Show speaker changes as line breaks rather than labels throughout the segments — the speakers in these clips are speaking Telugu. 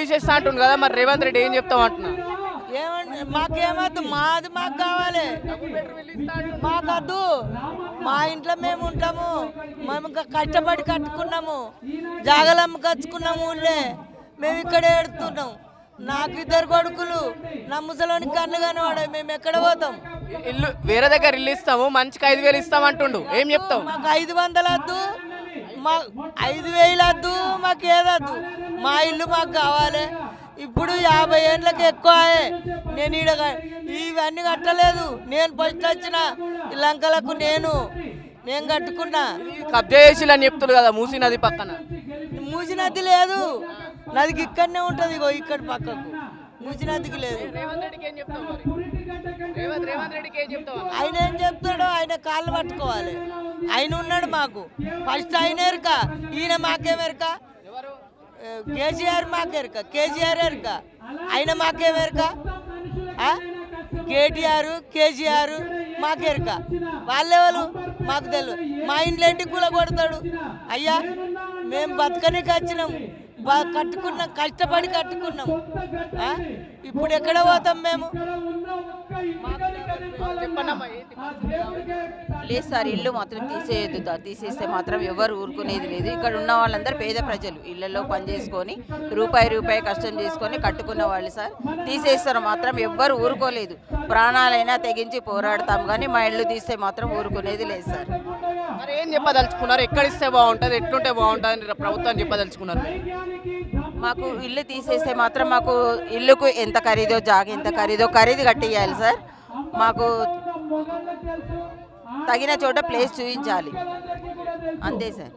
తీసేస్తా అంటుంది కదా, మరి రేవంత్ రెడ్డి ఏం చెప్తాం అంటున్నా?
ఏమండి మాకేమద్దు, మాది మాకు కావాలి, మాకద్దు. మా ఇంట్లో మేము ఉంటాము, మేము కష్టపడి కట్టుకున్నాము, జాగలమ్మ కచ్చుకున్నాము, ఊళ్ళే మేము ఇక్కడే ఏడుతున్నాం. నాకు 2 కొడుకులు, నా ముసలోని కన్ను కనవాడే, మేము ఎక్కడ పోతాం?
ఇల్లు వేరే దగ్గర ఇల్లు ఇస్తాము, మంచికి 5,000 ఇస్తాం అంటుండు, ఏం చెప్తావు?
మాకు 500 వద్దు, మా 5,000 వద్దు, మాకు ఏదద్దు, మా ఇల్లు మాకు కావాలి. ఇప్పుడు 50 ఏళ్ళకి ఎక్కువ. నేను ఇవన్నీ కట్టలేదు, నేను ఫస్ట్ వచ్చిన లంకలకు నేను కట్టుకున్నా.
కబ్జా చేసి అని చెప్తున్నారు కదా మూసీ నది పక్కన.
మూసి నది లేదు, నదికి ఇక్కడనే ఉంటుంది, ఇగో ఇక్కడ పక్కకు. మూసి నదికి లేదు. ఆయన ఏం చెప్తాడో ఆయన కాళ్ళు పట్టుకోవాలి. ఆయన ఉన్నాడు మాకు, ఫస్ట్ ఆయన ఎరుక, ఈయన మాకేమెరుక. కేసీఆర్ మాకెరుక, కేసీఆర్ ఎరుక, ఆయన మాకేమెరుక. కేటీఆర్ కేసీఆర్ మాకెరుక, వాళ్ళెవరు మాకు తెలియదు. మా ఇంట్లో ఇంటికి కూల కొడతాడు. అయ్యా మేము బతకనికి వచ్చినాం, కట్టుకున్నాం, కష్టపడి కట్టుకున్నాం. ఇప్పుడు ఎక్కడ పోతాం మేము?
లేదు సార్, ఇల్లు మాత్రం తీసేయద్దు. తీసేస్తే మాత్రం ఎవరు ఊరుకునేది లేదు. ఇక్కడ ఉన్న వాళ్ళందరూ పేద ప్రజలు, ఇళ్లలో పనిచేసుకొని రూపాయి కష్టం చేసుకొని కట్టుకున్న వాళ్ళు సార్. తీసేస్తారు మాత్రం ఎవ్వరు ఊరుకోలేదు. ప్రాణాలైనా తెగించి పోరాడతాం కానీ మా ఇల్లు తీస్తే మాత్రం ఊరుకునేది లేదు సార్.
మరి ఏం చెప్పదలుచుకున్నారు? ఎక్కడ ఇస్తే బాగుంటుంది, ఎట్లుంటే బాగుంటుంది అని ప్రభుత్వం చెప్పదలుచుకున్నారు?
మాకు ఇల్లు తీసేస్తే మాత్రం మాకు ఇల్లుకు ఎంత ఖరీదో, జాగ ఎంత ఖరీదో ఖరీదు కట్టియాలి సార్. మాకు తగిన చోట ప్లేస్ చూపించాలి, అంతే సార్.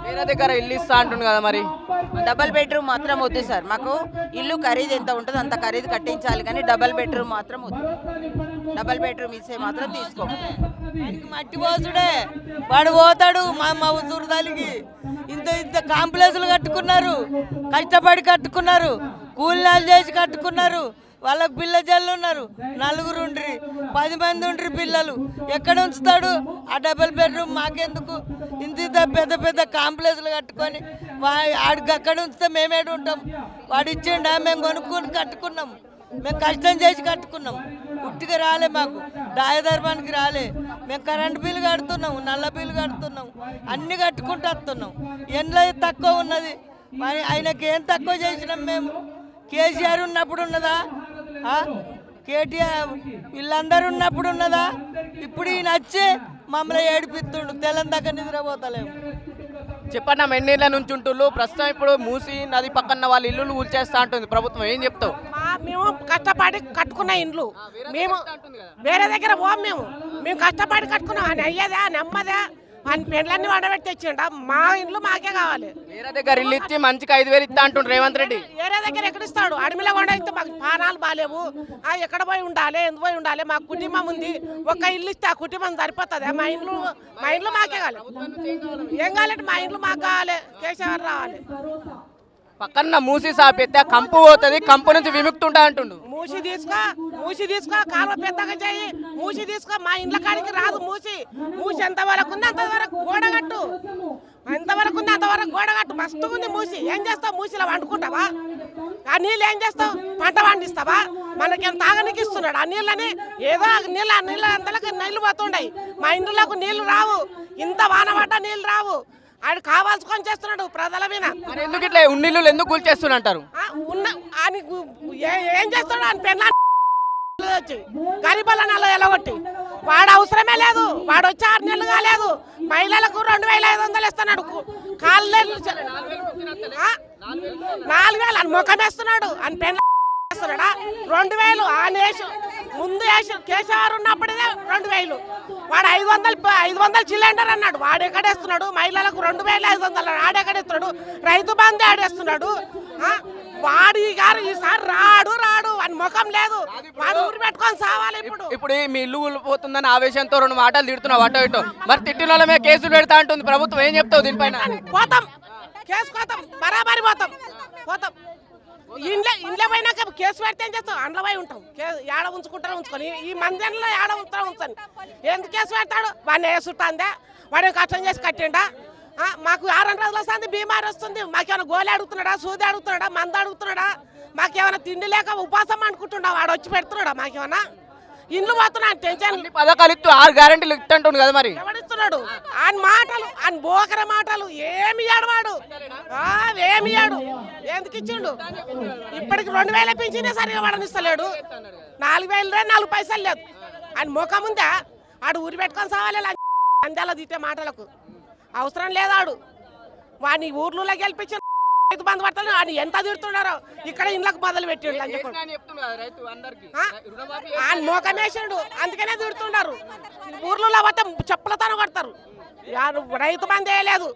వేరే దగ్గర ఇల్లు ఇస్తా అంటుంది కదా, మరి
డబల్ బెడ్రూమ్ మాత్రం వద్దు సార్. మాకు ఇల్లు ఖరీదు ఎంత ఉంటుందో అంత ఖరీదు కట్టించాలి కానీ డబల్ బెడ్రూమ్ మాత్రం వద్దు. డబల్ బెడ్రూమ్ ఇస్తే మాత్రం తీసుకో.
మట్టి పోసుడే, వాడు పోతాడు. మా ఉసురుదాలికి ఇంత కాంప్లెక్స్లు కట్టుకున్నారు, కష్టపడి కట్టుకున్నారు, కూలినాలు చేసి కట్టుకున్నారు. వాళ్ళకు పిల్ల జల్లు ఉన్నారు, 4 ఉండ్రి, 10 మంది ఉండ్రి పిల్లలు. ఎక్కడ ఉంచుతాడు? ఆ డబుల్ బెడ్రూమ్ మాకెందుకు? ఇంత పెద్ద కాంప్లెక్స్లు కట్టుకొని ఆడికి అక్కడ ఉంచితే మేమేడు ఉంటాం? వాడు ఇచ్చిండా? మేము కొనుక్కొని కట్టుకున్నాం, మేము కష్టం చేసి కట్టుకున్నాం. ఉట్టిగా రాలే, మాకు దాయధర్మానికి రాలే. మేము కరెంటు బిల్లు కడుతున్నాం, నల్ల బిల్లు కడుతున్నాం, అన్నీ కట్టుకుంటూ వస్తున్నాం. ఎండ్లో తక్కువ ఉన్నది, మరి ఆయనకి ఏం తక్కువ చేసినాం మేము? కేసీఆర్ ఉన్నప్పుడు ఉన్నదా? కేటీఆర్ వీళ్ళందరూ ఉన్నప్పుడు ఉన్నదా? ఇప్పుడు ఈయన వచ్చి మమ్మల్ని ఏడిపిస్తుండు, తెలంగాణ నిద్రపోతలేము.
చెప్పన్నా, ఎన్నేళ్ళ నుంచి ఉంటుళ్ళు? ప్రస్తుతం ఇప్పుడు మూసీ నది పక్కన వాళ్ళ ఇల్లు కూల్చేస్తా అంటుంది ప్రభుత్వం, ఏం చెప్తావు?
మేము కష్టపడి కట్టుకున్న ఇండ్లు, మేము వేరే దగ్గర పోం. మేము కష్టపడి కట్టుకున్నాం. అని అయ్యేదా, నెమ్మదా అని పెండ్లన్నీ వండబెట్టి తెచ్చిండ. మా ఇండ్లు మాకే కావాలి.
వేరే దగ్గర ఇల్లు ఇచ్చి మంచిగా 5,000 ఇస్తా అంటుండ్రు రేవంత్ రెడ్డి.
వేరే దగ్గర ఎక్కడ ఇస్తాడు? అడవిలో వండితే మాకు పానాలు బాగాలేవు. ఎక్కడ పోయి ఉండాలి, ఎందుకు పోయి ఉండాలి? మాకు కుటుంబం ఉంది, ఒక ఇల్లు ఇస్తే ఆ కుటుంబం సరిపోతుంది. మా ఇండ్లు మాకే కావాలి. ఏం కావాలంటే మా ఇండ్లు మాకు కావాలి, కేసీఆర్ రావాలి.
పక్కన మూసీ సాపెత్తే కంపు పోతుంది, కంపు నుంచి విముక్తి ఉంటా అంటుండు.
మూసి తీసుకో, కాలువ పెద్దగా చేయి, మూసి తీసుకో. మా ఇండ్ల కాడికి రాదు మూసి ఎంతవరకు ఉంది అంతవరకు గోడగట్టు, ఎంతవరకు ఉంది అంతవరకు గోడగట్టు. మస్తుగా ఉంది మూసి. ఏం చేస్తావు? మూసిలో వండుకుంటావా? ఆ నీళ్ళు ఏం చేస్తావు? పంట పండిస్తావా? మనకేం తాగనికి ఇస్తున్నాడు? ఆ నీళ్ళని ఏదో ఆ నీళ్ళ అంతలకు నీళ్లు పోతుండయి. మా ఇండ్లకు నీళ్లు రావు, ఇంత వాన పడ్డా నీళ్ళు రావు. ఆడు కావాల్సుకొని చేస్తున్నాడు ప్రజల మీద.
ఎందుకు ఇట్లా ఉన్నిల్లు ఎందుకు కూల్చేస్తున్నారు?
ఏం చేస్తాడు? అని పెళ్ళ వచ్చి గరీబులను అలా ఎలగొట్టి వాడు అవసరమే లేదు. వాడు వచ్చి 6 నెలలు కాలేదు. మహిళలకు 2,500 ఇస్తున్నాడు. 4,000 అని ముఖం వేస్తున్నాడు. అని పెళ్ళ 2,000 ఆనేసి ముందు కేసీఆర్ ఉన్నప్పుడే 2,000. వాడు 500 సిలిండర్ అన్నాడు. వాడు ఎక్కడేస్తున్నాడు? మహిళలకు 2,500 ఆడెక్కడేస్తున్నాడు? రైతు బంధు ఆడేస్తున్నాడు. వాడు గారు ఈసారి రాడు అని ముఖం లేదు. వాడు ఊరి పెట్టుకొని సావాలి.
ఇప్పుడు మీ ఇల్లు పోతుందని ఆవేశంతో 2 మాటలు తిడుతున్నావు అటో ఇటో. మరి తిట్టిన వాళ్ళ మీద కేసులు పెడతా అంటుంది ప్రభుత్వం, ఏం చెప్తావు దీనిపైన?
పోతాం, కేసు పోతాం, బరాబరి పోతాం. ఇంట్లో పోయినాక కేసు పెడితే ఏం చేస్తాం? అండ్ల పోయి ఉంటాం. ఏడ ఉంచుకొని ఈ మందిలో ఏడ ఉంచుతాను. ఎందుకు కేసు పెడతాడు? వాడిని వేసుంటుందా? వాడిని కష్టం చేసి కట్టిండా? మాకు 6 రోజులు వస్తుంది బీమారి వస్తుంది. మాకేమైనా గోళీ అడుగుతున్నాడా, సూది అడుగుతున్నాడా, మందు అడుగుతున్నాడా, మాకేమైనా తిండి లేక ఉపాసం అనుకుంటున్నాం. వాడు వచ్చి పెడుతున్నాడా మాకేమైనా? ఇండ్లు పోతున్నా టెన్షన్.
పథకాలు ఇస్తూ 6 గ్యారెంటీలు ఇస్తుంటుంది కదా మరి.
ఎవడిస్తున్నాడు? ఆయన మాటలు, ఆయన బోకర మాటలు ఏమి ఇయ్యాడు వాడు, ఏమి ఇయ్యాడు. ఎందుకు ఇచ్చిండు? ఇప్పటికి 2000 పెంచినా సరిగా వాడని ఇస్తలేడు. 4000 4 పైసలు లేదు. ఆయన ముఖం ఉందా? ఆడు ఊరి పెట్టుకొని సావాలి అందాల తిట్టే మాటలకు అవసరం లేదాడు. వాడిని ఊర్లలో గెలిపించి రైతు బంధు పడతాను. వాడిని ఎంత తిడుతున్నారో ఇక్కడ ఇండ్లకు మొదలు పెట్టిండు అని చెప్పి ఆయన మోకం వేసిండు. అందుకనే తిడుతున్నారు. ఊర్లలో పోతే చెప్పులతోనే కొడతారు. రైతు బంధు వేయలేదు.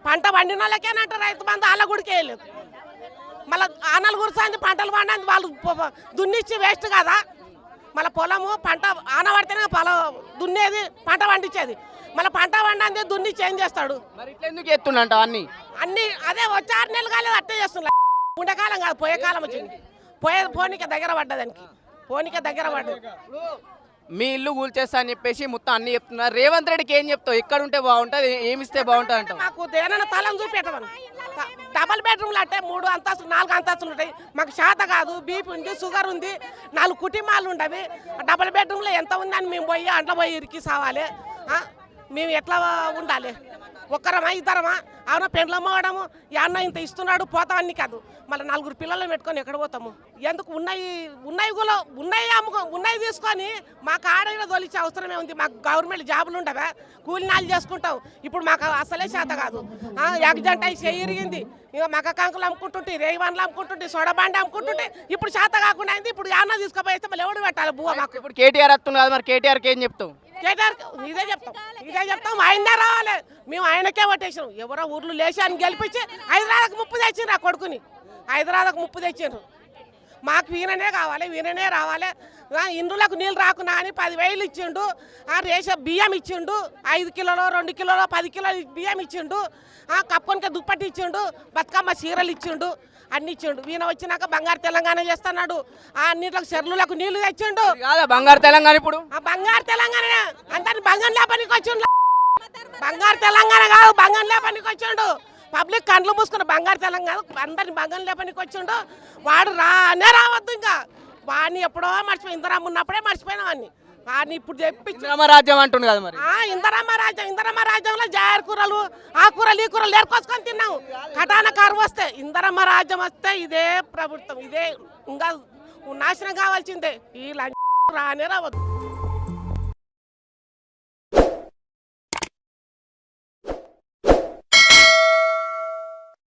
పంట పండిన వాళ్ళకేనంట రైతు బంధు, వాళ్ళ గుడికి వేయలేదు. మళ్ళీ ఆనలు కురిసాంది పంటలు పండింది, వాళ్ళు దున్నిచ్చి వేస్ట్ కదా. మళ్ళీ పొలము పంట ఆన పడితేనే పొలం దున్నేది, పంట పండించేది. మళ్ళీ పంట పండింది దున్నిచ్చి ఏం చేస్తాడు?
మరి ఇట్లా ఎందుకు ఎత్తుండంట అన్ని
అదే వచ్చి 6 నెలలు కాలేదు అట్టే చేస్తున్నా. ఉండకాలం కాదు, పోయే కాలం వచ్చింది. పోనీకే దగ్గర పడ్డదానికి, పోనీకే దగ్గర పడ్డది.
మీ ఇల్లు కూల్చేస్తా అని చెప్పేసి మొత్తం అన్ని చెప్తున్నారు. రేవంత్ రెడ్డికి ఏం చెప్తావు? ఎక్కడ ఉంటే బాగుంటుంది, ఏమి ఇస్తే బాగుంటుంది అంటావు?
మాకు దేనైనా తలం చూపెట్టమని. డబల్ బెడ్రూమ్లు అంటే 3 అంతస్తులు 4 అంతస్తులు ఉంటాయి. మాకు శాత కాదు, బీపీ ఉంది, షుగర్ ఉంది, 4 కుటుంబాలు ఉండవి. డబల్ బెడ్రూమ్లో ఎంత ఉందని మేము పోయి అంట్లో పోయి ఇరికి సావాలి. మేము ఎట్లా ఉండాలి? ఒక్కరమా ఇద్దరమా? అవునా పెండ్లమ్మడము అన్న ఇంత ఇస్తున్నాడు పోతామని కాదు. మళ్ళీ 4 పిల్లలను పెట్టుకొని ఎక్కడ పోతాము? ఎందుకు ఉన్నాయి తీసుకొని మాకు ఆడగా తోలిచ్చే అవసరమే ఉంది. మాకు గవర్నమెంట్ జాబులు ఉండవా? కూలినాలు చేసుకుంటాం. ఇప్పుడు మాకు అసలే చేత కాదు. యాక్సిడెంట్ అయి చేయిరిగింది. ఇక మక్క కంకులు అమ్ముకుంటుంటే, రేయివన్లు అమ్ముకుంటుంటే, సోడబండి అమ్ముకుంటుంటే ఇప్పుడు చేత కాకుండా అయింది. ఇప్పుడు యాన్న తీసుకుపోయితే మళ్ళీ ఎవడు పెట్టాలి బువ్వ మాకు?
ఇప్పుడు కేటీఆర్ వస్తుంది కదా, మరి కేటీఆర్కి ఏం చెప్తావు?
కేటీఆర్ ఇదే చెప్తాం ఆయనే రావాలి. మేము ఆయనకే ఓటేసాం. ఎవరో ఊర్లు లేచి అని గెలిపించి హైదరాబాద్కు ముప్పు తెచ్చిండ్రు. ఆ కొడుకుని హైదరాబాద్కు ముప్పు తెచ్చిండ్రు. మాకు వీరనే కావాలి, వీరనే రావాలి. ఇండ్లకు నీళ్ళు రాకున్నా అని 10,000 ఇచ్చిండు. రేషన్ బియ్యం ఇచ్చిండు, 5 కిలోలు 2 కిలోలు 10 కిలోలు బియ్యం ఇచ్చిండు. కప్పుకొనికే దుప్పటి ఇచ్చిండు, బతుకమ్మ చీరలు ఇచ్చిండు, అన్ని ఇచ్చిండు. ఈయన వచ్చినాక బంగారు తెలంగాణ చేస్తున్నాడు. అన్నిట్లకు చెర్లులకు నీళ్లు తెచ్చిండు.
బంగారు తెలంగాణ ఇప్పుడు
బంగారు తెలంగాణ అంతా బంగారు లేపనికి వచ్చిండు. బంగారు తెలంగాణ కాదు, బంగారు లేపనికి వచ్చిండు. పబ్లిక్ కండ్లు మూసుకున్న బంగారు తెలంగాణ అందరిని బంగారు లేపనికి వచ్చిండు. వాడు రావద్దు. ఇంకా వాడిని ఎప్పుడో మర్చిపోయి, ఇందరమ్మ ఉన్నప్పుడే మర్చిపోయినా వాడిని ఇప్పుడు తెప్పించి
రాజ్యం అంటుంది కదా మరి.
ఇందరమ్మ రాజ్యంలో జాయర్ కూరలు, ఆ కూరలు, ఈ కూరలు ఏర్కొచ్చుకొని తిన్నాము. కటాన కారు వస్తే ఇందరమ్మ రాజ్యం వస్తే ఇదే ప్రభుత్వం, ఇదే ఇంకా నాశనం కావాల్సిందే. ఈ రానే రావద్దు.